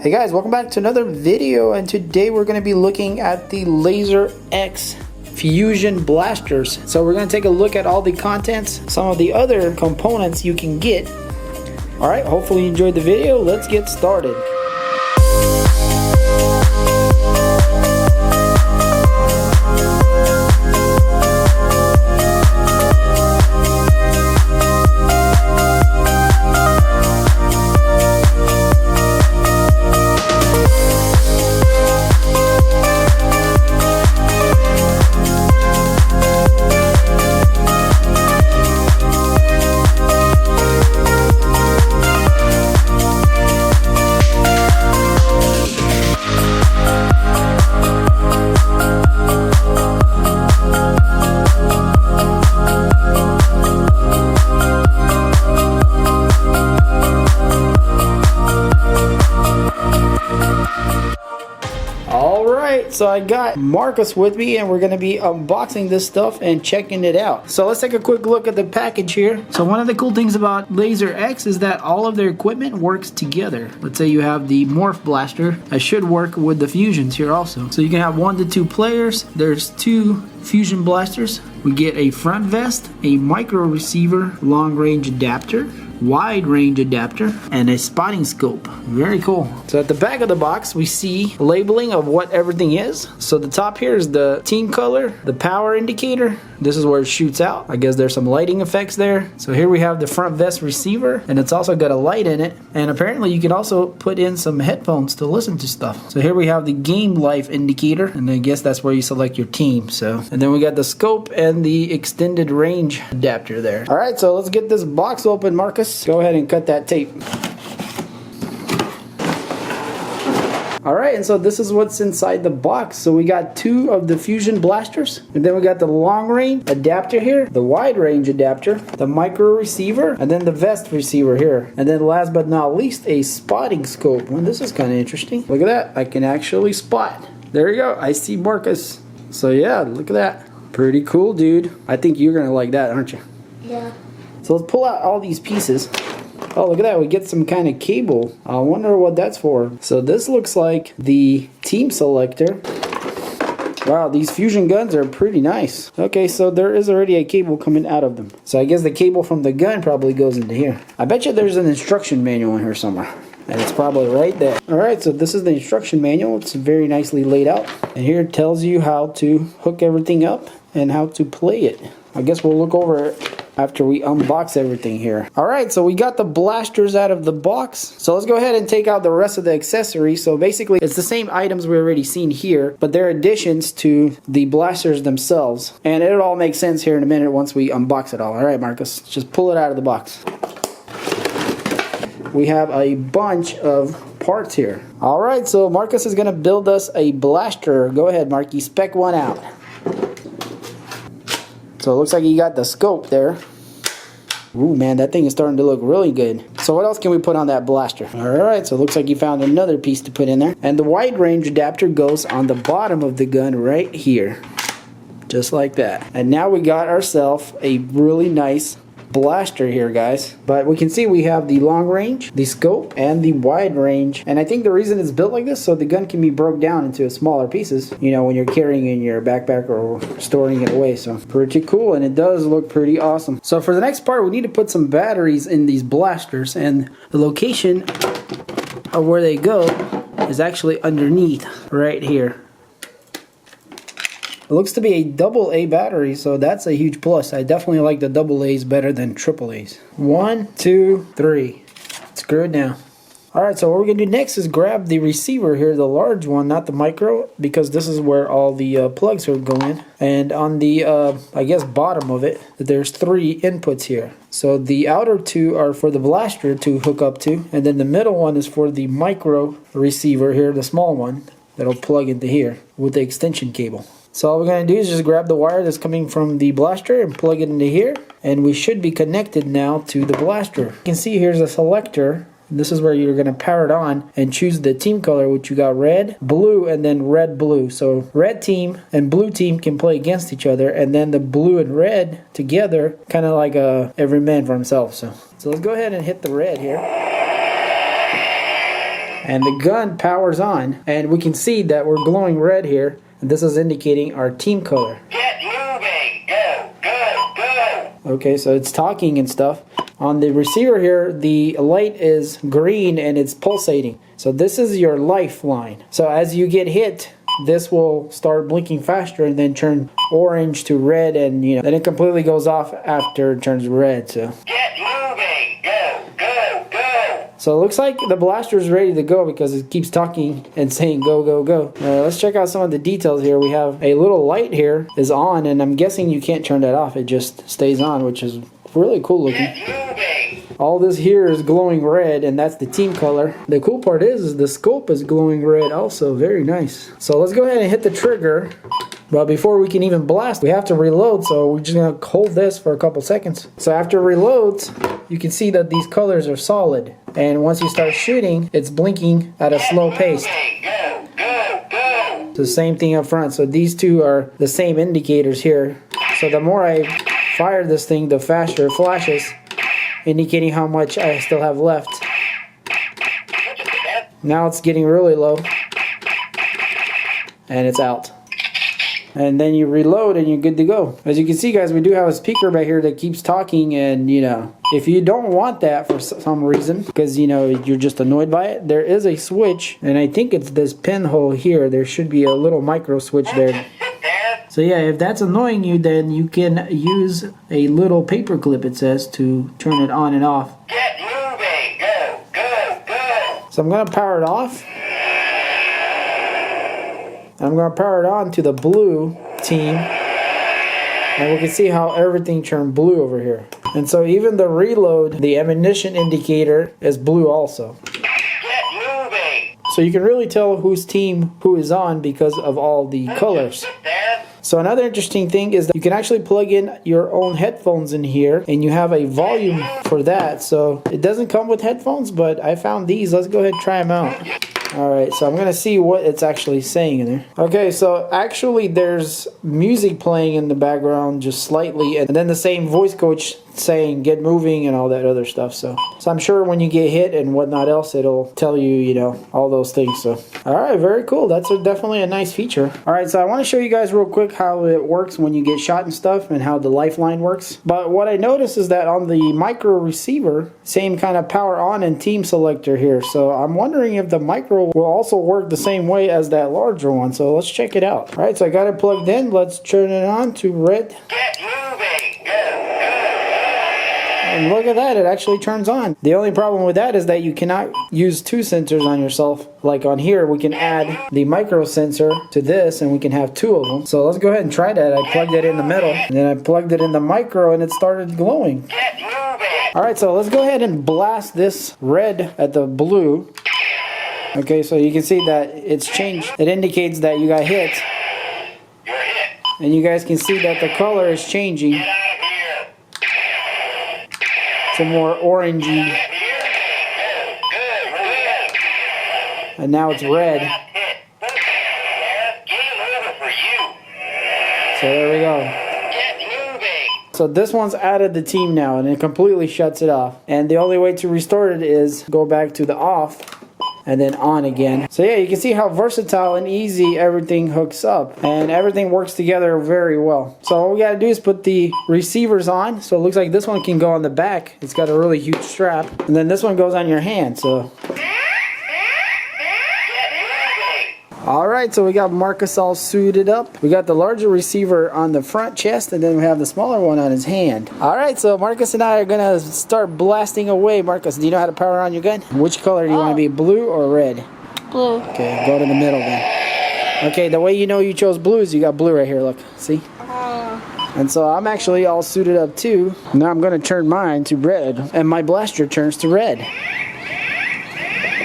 Hey guys, welcome back to another video, and today we're going to be looking at the Laser X Fusion blasters. So we're going to take a look at all the contents, some of the other components you can get. Alright, hopefully you enjoyed the video. Let's get started. So I got Marcus with me, and we're going to be unboxing this stuff and checking it out. So let's take a quick look at the package here. So one of the cool things about Laser X is that all of their equipment works together. Let's say you have the Morph Blaster. That should work with the Fusions here also. So you can have 1 to 2 players. There's 2 Fusion blasters. We get a front vest, a micro receiver, long range adapter, wide range adapter, and a spotting scope. Very cool. So at the back of the box we see labeling of what everything is. So the top here is the team color, the power indicator. This is where it shoots out. I guess there's some lighting effects there. So here we have the front vest receiver, and it's also got a light in it, and apparently you can also put in some headphones to listen to stuff. So here we have the game life indicator, and I guess that's where you select your team. And then we got the scope and the extended range adapter there. All right, so let's get this box open. Marcus, go ahead and cut that tape. Alright, and so this is what's inside the box. So we got 2 of the Fusion blasters, and then we got the long range adapter here, the wide range adapter, the micro receiver, and then the vest receiver here. And then last but not least, a spotting scope. Well, this is kind of interesting. Look at that. I can actually spot. There you go. I see Marcus. So yeah, look at that. Pretty cool, dude. I think you're going to like that, aren't you? Yeah. So let's pull out all these pieces. Oh, look at that. We get some kind of cable. I wonder what that's for. So this looks like the team selector. Wow, these Fusion guns are pretty nice. Okay, so there is already a cable coming out of them. So I guess the cable from the gun probably goes into here. I bet you there's an instruction manual in here somewhere. And it's probably right there. Alright, so this is the instruction manual. It's very nicely laid out. And here it tells you how to hook everything up and how to play it. I guess we'll look over it after we unbox everything here. Alright, so we got the blasters out of the box. So let's go ahead and take out the rest of the accessories. So basically it's the same items we already seen here, but they're additions to the blasters themselves. And it'll all make sense here in a minute once we unbox it all. Alright, Marcus, just pull it out of the box. We have a bunch of parts here. Alright, so Marcus is going to build us a blaster. Go ahead, Marky, spec one out. So it looks like you got the scope there. Ooh, man, that thing is starting to look really good. So what else can we put on that blaster? Alright, so it looks like you found another piece to put in there. And the wide range adapter goes on the bottom of the gun right here. Just like that. And now we got ourselves a really nice blaster here, guys. But we can see we have the long range, the scope, and the wide range. And I think the reason it's built like this so the gun can be broke down into smaller pieces, you know, when you're carrying in your backpack or storing it away. So pretty cool, and it does look pretty awesome. So for the next part, we need to put some batteries in these blasters, and the location of where they go is actually underneath right here. It looks to be a AA battery, so that's a huge plus. I definitely like the AA's better than AA's. 1, 2, 3. Screw it down. Alright, so what we're going to do next is grab the receiver here, the large one, not the micro, because this is where all the plugs are going. And on the, I guess, bottom of it, there's 3 inputs here. So the outer 2 are for the blaster to hook up to, and then the middle one is for the micro receiver here, the small one, that'll plug into here with the extension cable. So all we're going to do is just grab the wire that's coming from the blaster and plug it into here. And we should be connected now to the blaster. You can see here's a selector. This is where you're going to power it on and choose the team color, which you got red, blue, and then red, blue. So red team and blue team can play against each other, and then the blue and red together, kind of like every man for himself. So let's go ahead and hit the red here. And the gun powers on, and we can see that we're glowing red here, and this is indicating our team color. Get moving! Go, go, go! Okay, so it's talking and stuff. On the receiver here, the light is green and it's pulsating. So this is your lifeline. So as you get hit, this will start blinking faster and then turn orange to red, and then it completely goes off after it turns red. So get moving! Go, go, go! So it looks like the blaster is ready to go because it keeps talking and saying go, go, go. Let's check out some of the details here. We have a little light here is on, and I'm guessing you can't turn that off. It just stays on, which is really cool looking. All this here is glowing red, and that's the team color. The cool part is the scope is glowing red also. Very nice. So let's go ahead and hit the trigger. But before we can even blast, we have to reload, so we're just going to hold this for a couple seconds. So after it reloads, you can see that these colors are solid. And once you start shooting, it's blinking at a slow pace. Go, go, go! So same thing up front. So these two are the same indicators here. So the more I fire this thing, the faster it flashes, indicating how much I still have left. Now it's getting really low. And it's out. And then you reload and you're good to go. As you can see, guys, we do have a speaker right here that keeps talking, and if you don't want that for some reason, because you're just annoyed by it, there is a switch, and I think it's this pinhole here. There should be a little micro switch there. So yeah, if that's annoying you, then you can use a little paper clip, it says, to turn it on and off. Get moving! Go, go, go! So I'm going to power it off. I'm going to power it on to the blue team, and we can see how everything turned blue over here. And so even the reload, the ammunition indicator is blue also. Get moving! So you can really tell whose team who is on because of all the colors. So another interesting thing is that you can actually plug in your own headphones in here, and you have a volume for that. So it doesn't come with headphones, but I found these. Let's go ahead and try them out. Alright, so I'm going to see what it's actually saying in there. Okay, so actually there's music playing in the background just slightly, and then the same voice coach saying get moving and all that other stuff. So I'm sure when you get hit and whatnot else, it'll tell you, all those things. So alright, very cool. That's definitely a nice feature. Alright, so I want to show you guys real quick how it works when you get shot and stuff, and how the lifeline works. But what I noticed is that on the micro receiver, same kind of power on and team selector here. So I'm wondering if the micro will also work the same way as that larger one. So let's check it out. Alright, so I got it plugged in. Let's turn it on to red. Get moving! Go, go! And look at that, it actually turns on. The only problem with that is that you cannot use two sensors on yourself. Like on here, we can add the micro sensor to this, and we can have two of them. So let's go ahead and try that. I plugged it in the middle, and then I plugged it in the micro, and it started glowing. Get moving! Alright, so let's go ahead and blast this red at the blue. Okay, so you can see that it's changed. It indicates that you got hit. You're hit! And you guys can see that the color is changing. Get out of here! It's a more orangey, Get here! Good, good! and now it's red. Game over for you! So there we go. Get moving! So this one's out of the team now, and it completely shuts it off. And the only way to restore it is go back to the off and then on again. So yeah, you can see how versatile and easy everything hooks up, and everything works together very well. So all we gotta do is put the receivers on. So it looks like this one can go on the back. It's got a really huge strap, and then this one goes on your hand. So alright, so we got Marcus all suited up. We got the larger receiver on the front chest, and then we have the smaller one on his hand. Alright, so Marcus and I are gonna start blasting away. Marcus, do you know how to power on your gun? Which color do you want to be, blue or red? Blue. Okay, go to the middle then. Okay, the way you know you chose blue is you got blue right here, look, see? And so I'm actually all suited up too. Now I'm gonna turn mine to red, and my blaster turns to red.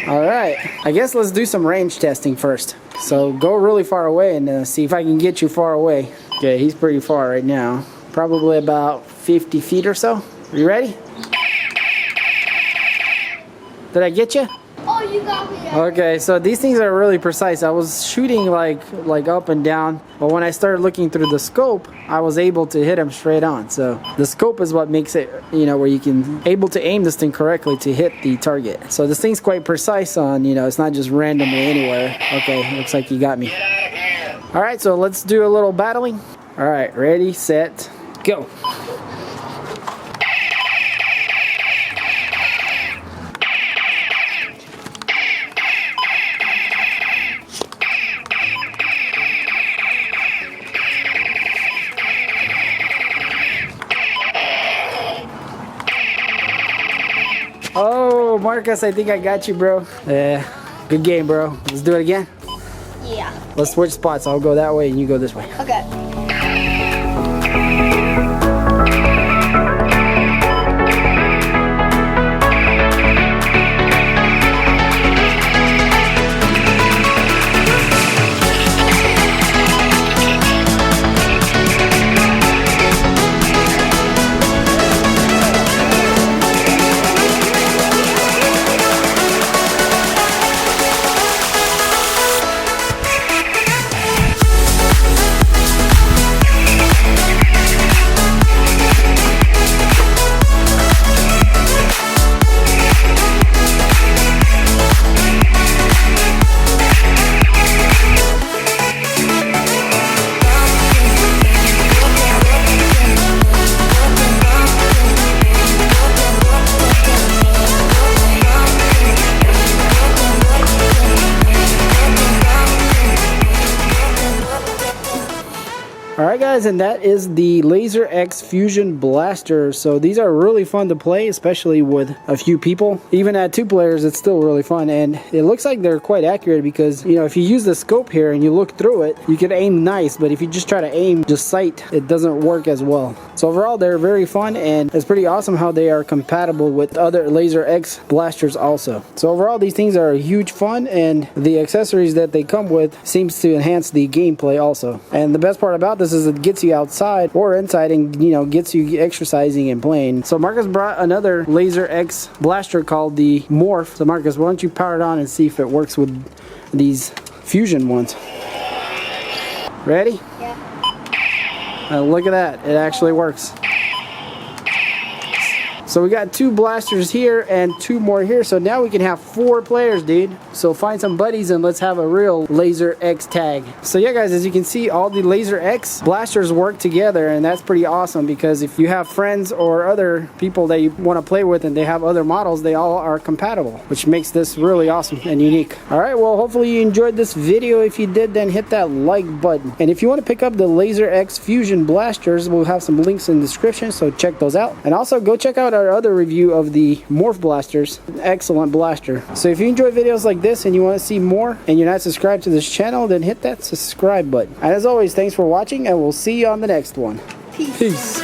Alright, I guess let's do some range testing first. So go really far away and see if I can get you far away. Okay, he's pretty far right now. Probably about 50 feet or so. Are you ready? Did I get you? Oh Oh, you got me. Okay, so these things are really precise. I was shooting like up and down, but when I started looking through the scope, I was able to hit them straight on. So the scope is what makes it, you know, where you can able to aim this thing correctly to hit the target. So this thing's quite precise on, you know, it's not just randomly anywhere. Okay, looks like you got me. All right, so let's do a little battling. All right, ready, set, go. Oh, Marcus, I think I got you, bro. Yeah, good game, bro. Let's do it again. Yeah. Let's switch spots. I'll go that way and you go this way. Okay. Alright guys, and that is the Laser X Fusion Blaster. So these are really fun to play, especially with a few people. Even at 2 players, it's still really fun, and it looks like they're quite accurate because, you know, if you use the scope here and you look through it, you can aim nice, but if you just try to aim just sight, it doesn't work as well. So overall, they're very fun, and it's pretty awesome how they are compatible with other Laser X blasters also. So overall, these things are huge fun, and the accessories that they come with seems to enhance the gameplay also. And the best part about this is it gets you outside or inside and, you know, gets you exercising and playing. So Marcus brought another Laser X blaster called the Morph. So Marcus, why don't you power it on and see if it works with these fusion ones. Ready? Yeah. Look at that, it actually works. So we got 2 blasters here and 2 more here, so now we can have 4 players, dude. So find some buddies and let's have a real Laser X tag. So yeah guys, as you can see, all the Laser X blasters work together, and that's pretty awesome because if you have friends or other people that you want to play with and they have other models, they all are compatible, which makes this really awesome and unique. Alright, well hopefully you enjoyed this video. If you did, then hit that like button. And if you want to pick up the Laser X Fusion blasters, we'll have some links in the description, so check those out. And also go check out our other review of the Morph blasters. Excellent blaster. So if you enjoy videos like this and you want to see more and you're not subscribed to this channel, then hit that subscribe button. And as always, thanks for watching, and we'll see you on the next one. Peace.